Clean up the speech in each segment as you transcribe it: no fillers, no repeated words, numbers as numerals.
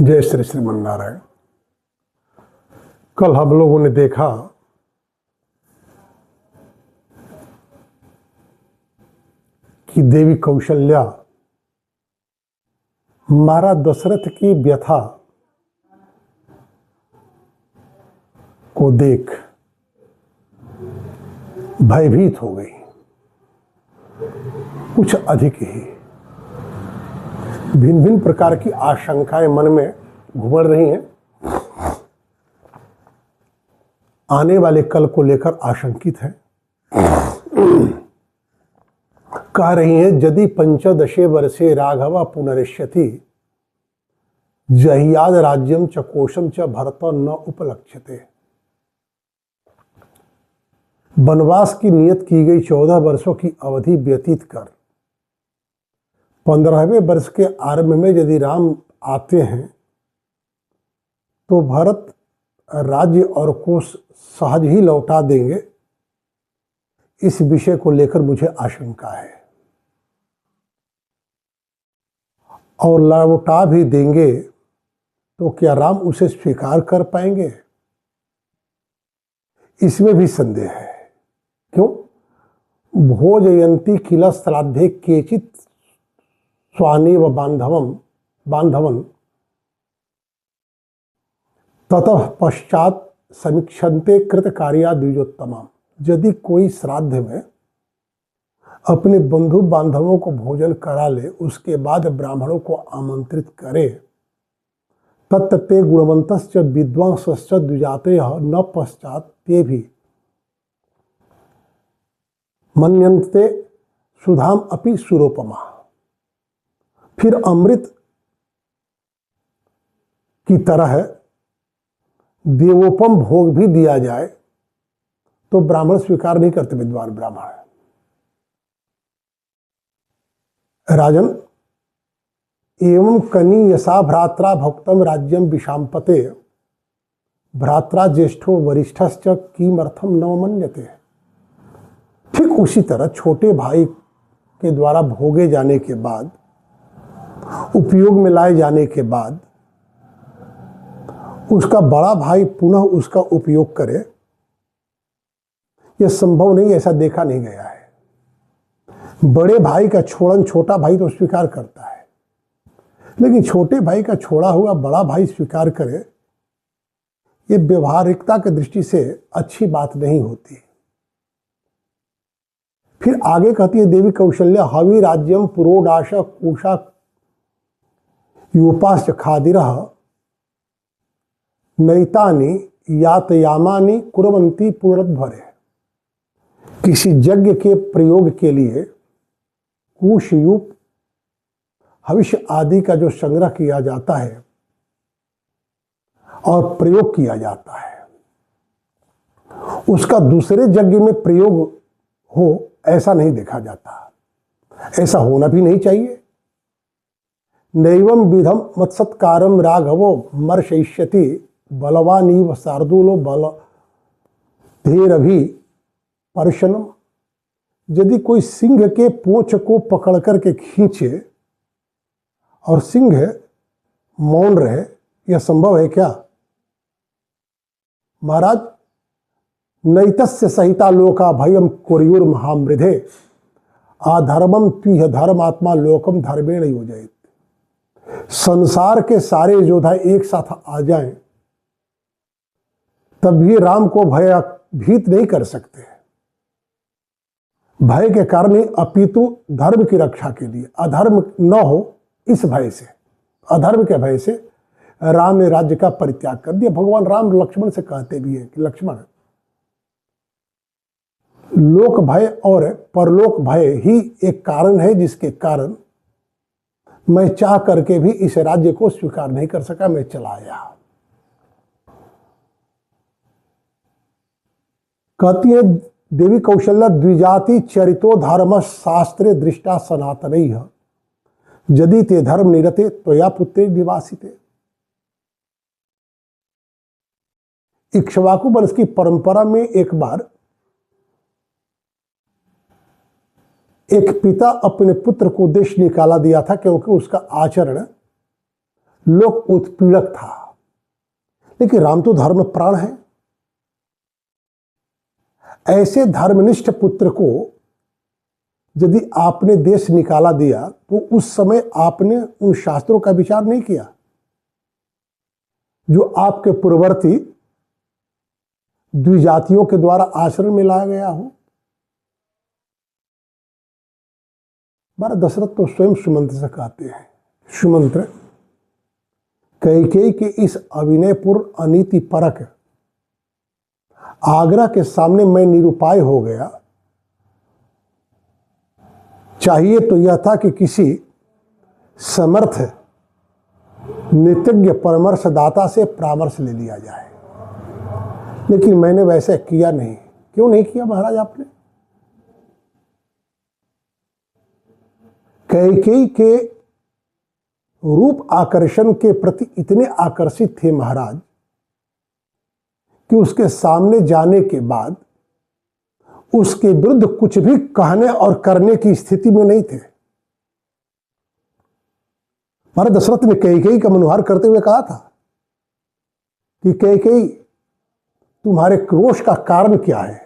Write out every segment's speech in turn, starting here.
जय श्री श्रीमन नारायण। कल हम लोगों ने देखा कि देवी कौशल्या महाराज दशरथ की व्यथा को देख भयभीत हो गई, कुछ अधिक ही। भिन्न भिन्न प्रकार की आशंकाएं मन में घुमड़ रही हैं। आने वाले कल को लेकर आशंकित है। कह रही हैं, यदि पंचदशे वर्षे राघव पुनरिष्यति जहियाद राज्यम च कोशम च भरत न उपलक्ष्यते। वनवास की नियत की गई 14 वर्षों की अवधि व्यतीत कर 15वें वर्ष के आरंभ में यदि राम आते हैं तो भरत राज्य और कोश सहज ही लौटा देंगे। इस विषय को लेकर मुझे आशंका है, और लौटा भी देंगे तो क्या राम उसे स्वीकार कर पाएंगे? इसमें भी संदेह है। क्यों? भोजयंती किल श्राद्धे केचित स्वानेव बांधवन ततः पश्चात समीक्षन्ते कृत कार्या द्विजोत्तमा। यदि कोई श्राद्ध में अपने बंधु बांधवों को भोजन करा ले, उसके बाद ब्राह्मणों को आमंत्रित करे, तत्ते गुणवंतश्च विद्वांसश्च द्विजाते न पश्चात ते भी मन्यन्ते सुधाम अपि सुरोपमा। फिर अमृत की तरह देवोपम भोग भी दिया जाए तो ब्राह्मण स्वीकार नहीं करते। विद्वान ब्राह्मण राजन एवं कनी यशा भ्रात्रा भक्तम राज्यम विषांपते भ्रात्रा ज्येष्ठो वरिष्ठश्च किमर्थम न मन्यते। ठीक उसी तरह छोटे भाई के द्वारा भोगे जाने के बाद, उपयोग में लाए जाने के बाद उसका बड़ा भाई पुनः उसका उपयोग करे, यह संभव नहीं, ऐसा देखा नहीं गया है। बड़े भाई का छोड़न छोटा भाई तो स्वीकार करता है, लेकिन छोटे भाई का छोड़ा हुआ बड़ा भाई स्वीकार करे, यह व्यवहारिकता की दृष्टि से अच्छी बात नहीं होती। फिर आगे कहती है देवी कौशल्या, हवि राज्यम पुरोडाश कुशा यूपाश्च खादिरः नैतानि यातयामानि कुर्वन्ति पुनरुद्धरे। किसी यज्ञ के प्रयोग के लिए कुश यूप हविष्य आदि का जो संग्रह किया जाता है और प्रयोग किया जाता है, उसका दूसरे यज्ञ में प्रयोग हो, ऐसा नहीं देखा जाता। ऐसा होना भी नहीं चाहिए। नैवं विधम मत्सत्कारम राघवो मर्शयिष्यति बलवानीव शार्दूलो बल धेरभि पर्शनम। यदि कोई सिंह के पूंछ को पकड़ करके खींचे और सिंह मौन रहे, यह संभव है क्या? महाराज नैतस्य सहिता लोका भयम कुर्युर महामृधे आधर्मम त्विह धर्मात्मा लोकम धर्मेण योजयेत्। संसार के सारे योद्धा एक साथ आ जाएं तब भी राम को भयभीत नहीं कर सकते। भय के कारण ही, अपितु धर्म की रक्षा के लिए, अधर्म न हो इस भय से, अधर्म के भय से राम ने राज्य का परित्याग कर दिया। भगवान राम लक्ष्मण से कहते भी हैं कि लक्ष्मण, लोक भय और परलोक भय ही एक कारण है जिसके कारण मैं चाह करके भी इस राज्य को स्वीकार नहीं कर सका, मैं चला आया। कहती है देवी कौशल्या, द्विजाति चरितो धर्म शास्त्रे दृष्टा सनातनैः यदि ते धर्म निरते त्वया पुत्रे निवासिते। इक्ष्वाकु वंश की परंपरा में एक बार एक पिता अपने पुत्र को देश निकाला दिया था, क्योंकि उसका आचरण लोक उत्पीड़क था, लेकिन राम तो धर्म प्राण है। ऐसे धर्मनिष्ठ पुत्र को यदि आपने देश निकाला दिया तो उस समय आपने उन शास्त्रों का विचार नहीं किया जो आपके पूर्ववर्ती द्विजातियों के द्वारा आश्रम में लाया गया हो। हमारा दशरथ तो स्वयं सुमंत्र से कहते हैं, सुमंत्र कैकेयी के इस अविनयपूर्ण अनीति परक आग्रह के सामने मैं निरुपाय हो गया। चाहिए तो यह था कि किसी समर्थ नीतिज्ञ परामर्शदाता से परामर्श ले लिया जाए, लेकिन मैंने वैसे किया नहीं। क्यों नहीं किया महाराज आपने? कैकेयी के रूप आकर्षण के प्रति इतने आकर्षित थे महाराज कि उसके सामने जाने के बाद उसके विरुद्ध कुछ भी कहने और करने की स्थिति में नहीं थे। महाराज दशरथ ने कैकेयी का मनोहार करते हुए कहा था कि कैकेयी, तुम्हारे क्रोध का कारण क्या है?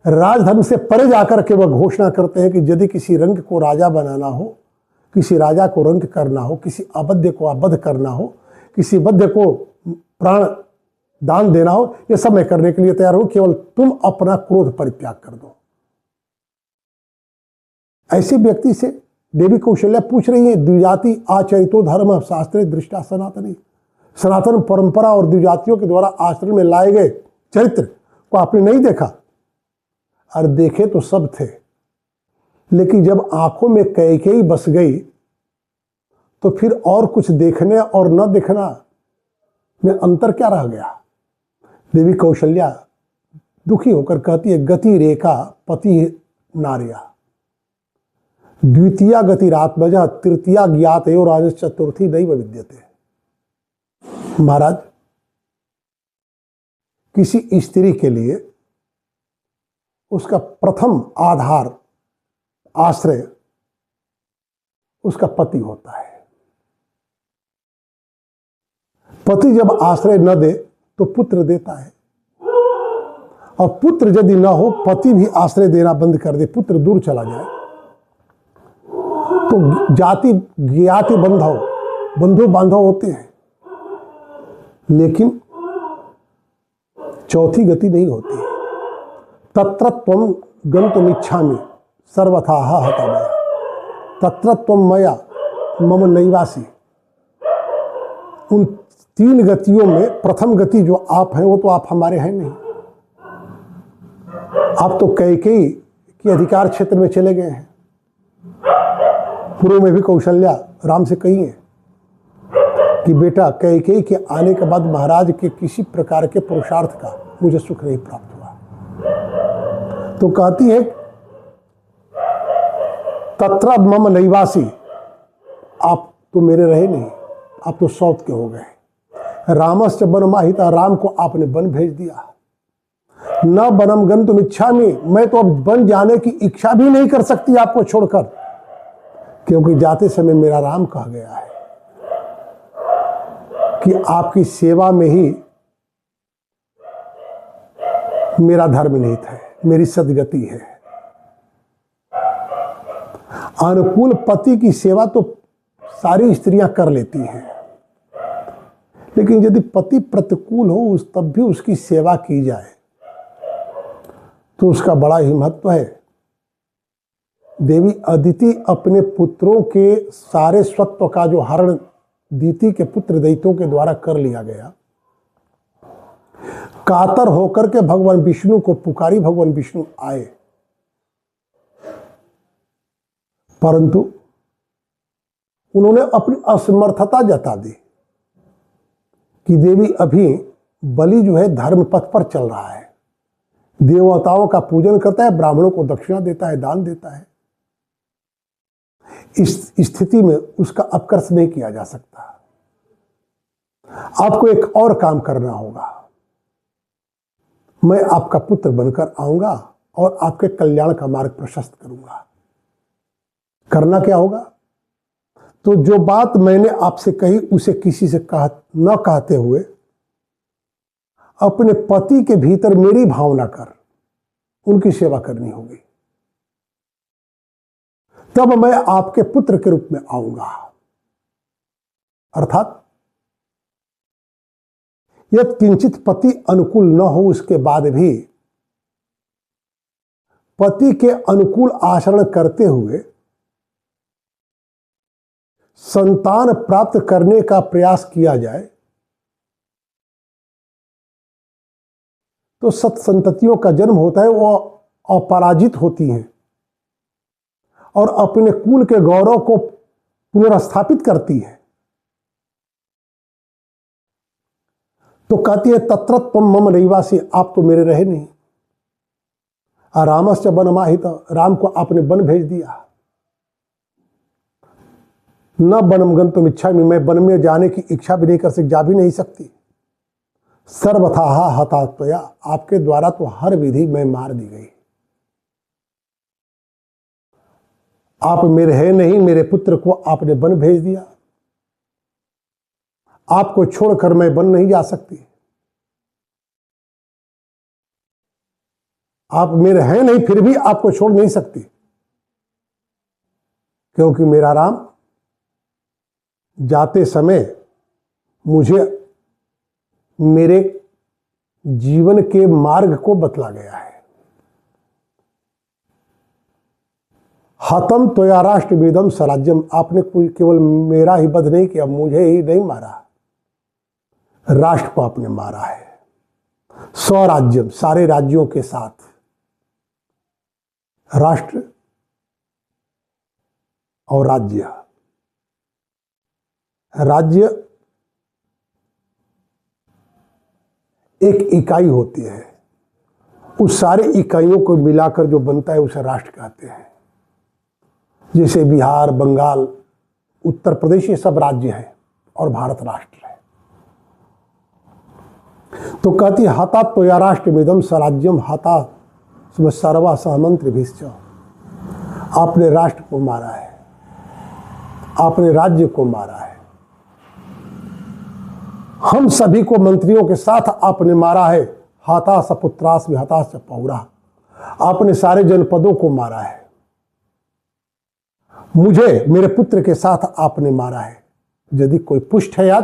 राजधर्म से परे जाकर के वह घोषणा करते हैं कि यदि किसी रंग को राजा बनाना हो, किसी राजा को रंग करना हो, किसी अबध्य को अबद्ध करना हो, किसी बद्ध को प्राण दान देना हो, यह सब मैं करने के लिए तैयार हूं, केवल तुम अपना क्रोध परित्याग कर दो। ऐसे व्यक्ति से देवी कौशल्या पूछ रही है, द्विजाति आचरितो धर्म शास्त्रे दृष्टा सनातनी। सनातन परंपरा और द्विजातियों के द्वारा आश्रम में लाए गए चरित्र को आपने नहीं देखा? और देखे तो सब थे, लेकिन जब आंखों में कैकेयी बस गई तो फिर और कुछ देखने और न देखना में अंतर क्या रह गया? देवी कौशल्या दुखी होकर कहती है, गति रेखा पति नार्या, द्वितीया गतिरात्मजा, तृतीया ज्ञात एवं राज, चतुर्थी नैव विद्यते। महाराज, किसी स्त्री के लिए उसका प्रथम आधार आश्रय उसका पति होता है। पति जब आश्रय न दे तो पुत्र देता है, और पुत्र यदि न हो, पति भी आश्रय देना बंद कर दे, पुत्र दूर चला जाए, तो जाति ज्ञाति बंधु बांधव होते हैं, लेकिन चौथी गति नहीं होती। तत्र त्वं गन्तुमिच्छामि सर्वथा हता मया, तत्र त्वं मया मम नैवासी। उन तीन गतियों में प्रथम गति जो आप हैं वो तो आप हमारे हैं नहीं। आप तो कैकेयी के अधिकार क्षेत्र में चले गए हैं। पूर्व में भी कौशल्या राम से कही है कि बेटा, कैकेयी के आने के बाद महाराज के किसी प्रकार के पुरुषार्थ का मुझे सुख नहीं प्राप्त हुआ। तो कहती है, तत्र मम नैवासी, आप तो मेरे रहे नहीं, आप तो सौत के हो गए। रामश्च वनमाहिता, राम को आपने वन भेज दिया। न वनम गन्तुम इच्छामि, मैं तो अब वन जाने की इच्छा भी नहीं कर सकती आपको छोड़कर, क्योंकि जाते समय मेरा राम कह गया है कि आपकी सेवा में ही मेरा धर्म निहित है, मेरी सदगति है। अनुकूल पति की सेवा तो सारी स्त्रियां कर लेती हैं, लेकिन यदि पति प्रतिकूल हो तब भी उसकी सेवा की जाए तो उसका बड़ा ही महत्व है। देवी अदिति अपने पुत्रों के सारे स्वत्व का जो हरण दीति के पुत्र दैत्यों के द्वारा कर लिया गया, कातर होकर के भगवान विष्णु को पुकारी, भगवान विष्णु आए, परंतु उन्होंने अपनी असमर्थता जता दी कि देवी अभी बलि जो है धर्म पथ पर चल रहा है, देवताओं का पूजन करता है, ब्राह्मणों को दक्षिणा देता है, दान देता है। इस स्थिति में उसका अपकर्ष नहीं किया जा सकता। आपको एक और काम करना होगा। मैं आपका पुत्र बनकर आऊंगा और आपके कल्याण का मार्ग प्रशस्त करूंगा। करना क्या होगा? तो जो बात मैंने आपसे कही उसे किसी से न कहते हुए अपने पति के भीतर मेरी भावना कर उनकी सेवा करनी होगी, तब मैं आपके पुत्र के रूप में आऊंगा। अर्थात यदि किंचित पति अनुकूल न हो उसके बाद भी पति के अनुकूल आचरण करते हुए संतान प्राप्त करने का प्रयास किया जाए तो सत्संततियों का जन्म होता है, वो अपराजित होती हैं और अपने कुल के गौरव को पुनर्स्थापित करती है। तो कहती है तत्रत्वम मम नैवासी, आप तो मेरे रहे नहीं। रामस्य वनमाहित, राम को आपने वन भेज दिया। न वनम गंतुम इच्छामि, मैं वन में जाने की इच्छा भी नहीं कर सकती, जा भी नहीं सकती। सर्वथा हतात्मया, आपके द्वारा तो हर विधि में मार दी गई। आप मेरे है नहीं, मेरे पुत्र को आपने वन भेज दिया। आपको छोड़कर मैं वन नहीं जा सकती। आप मेरे हैं नहीं, फिर भी आपको छोड़ नहीं सकती, क्योंकि मेरा राम जाते समय मुझे मेरे जीवन के मार्ग को बतला गया है। हतम त्वया राष्ट्रवेदम स्वराज्यम, आपने कोई केवल मेरा ही वध नहीं किया, मुझे ही नहीं मारा, राष्ट्र को आपने मारा है। स्वराज्यम, सारे राज्यों के साथ। राष्ट्र और राज्य, राज्य एक इकाई होती है, उस सारे इकाइयों को मिलाकर जो बनता है उसे राष्ट्र कहते हैं। जैसे बिहार, बंगाल, उत्तर प्रदेश, ये सब राज्य हैं और भारत राष्ट्र है। तो कहती हता त्वया राष्ट्रमिदं स्वराज्यम हता सर्वा सहमंत्री भीश्च, आपने राष्ट्र को मारा है, आपने राज्य को मारा है, हम सभी को मंत्रियों के साथ आपने मारा है। हता सपुत्रास विहता स पौरा, आपने सारे जनपदों को मारा है, मुझे मेरे पुत्र के साथ आपने मारा है। यदि कोई पुष्ट है आज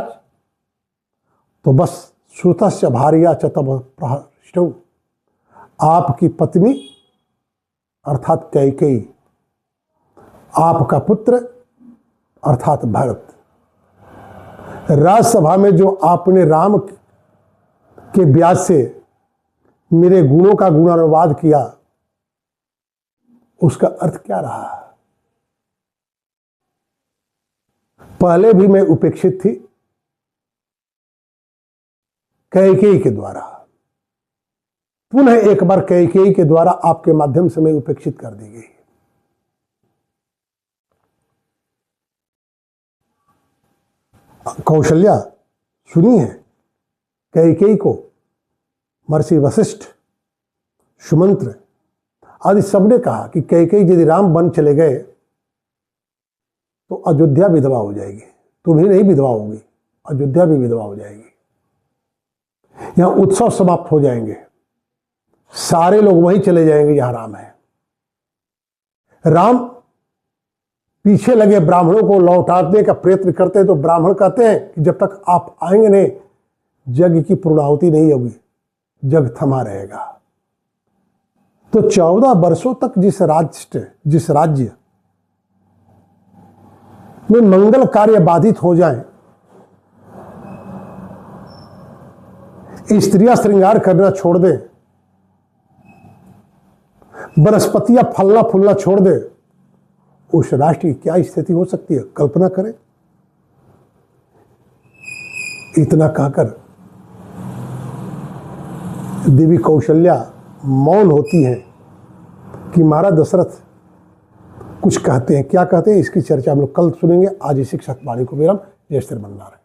तो बस श्रुतस्य भार्या च तब प्रहष्टौ, आपकी पत्नी अर्थात कैकेयी, आपका पुत्र अर्थात भरत। राज्यसभा में जो आपने राम के ब्याज से मेरे गुणों का गुणानुवाद किया, उसका अर्थ क्या रहा? पहले भी मैं उपेक्षित थी कैकेयी के द्वारा, पुनः एक बार कैकेयी के द्वारा आपके माध्यम से मैं उपेक्षित कर दी गई। कौशल्या सुनी है कैकेयी को, महर्षि वशिष्ठ, सुमंत्र आदि सबने कहा कि कैकेयी यदि राम वन चले गए तो अयोध्या विधवा हो जाएगी, तुम ही नहीं विधवा होगी, अयोध्या भी विधवा हो जाएगी, यहां उत्सव समाप्त हो जाएंगे, सारे लोग वहीं चले जाएंगे जहां राम है। राम पीछे लगे ब्राह्मणों को लौटाने का प्रयत्न करते हैं तो ब्राह्मण कहते हैं कि जब तक आप आएंगे नहीं यज्ञ की पूर्णाहुति नहीं होगी, यज्ञ थमा रहेगा। तो 14 वर्षों तक जिस राज्य में मंगल कार्य बाधित हो जाए, स्त्रियां श्रृंगार करना छोड़ दें, वनस्पतियां फलना फूलना छोड़ दें, उस राष्ट्र की क्या स्थिति हो सकती है, कल्पना करें। इतना कहकर देवी कौशल्या मौन होती है कि महाराज दशरथ कुछ कहते हैं, क्या कहते हैं इसकी चर्चा हम लोग कल सुनेंगे। आज इसी क्षत वाणी को विराम। जय श्री राम।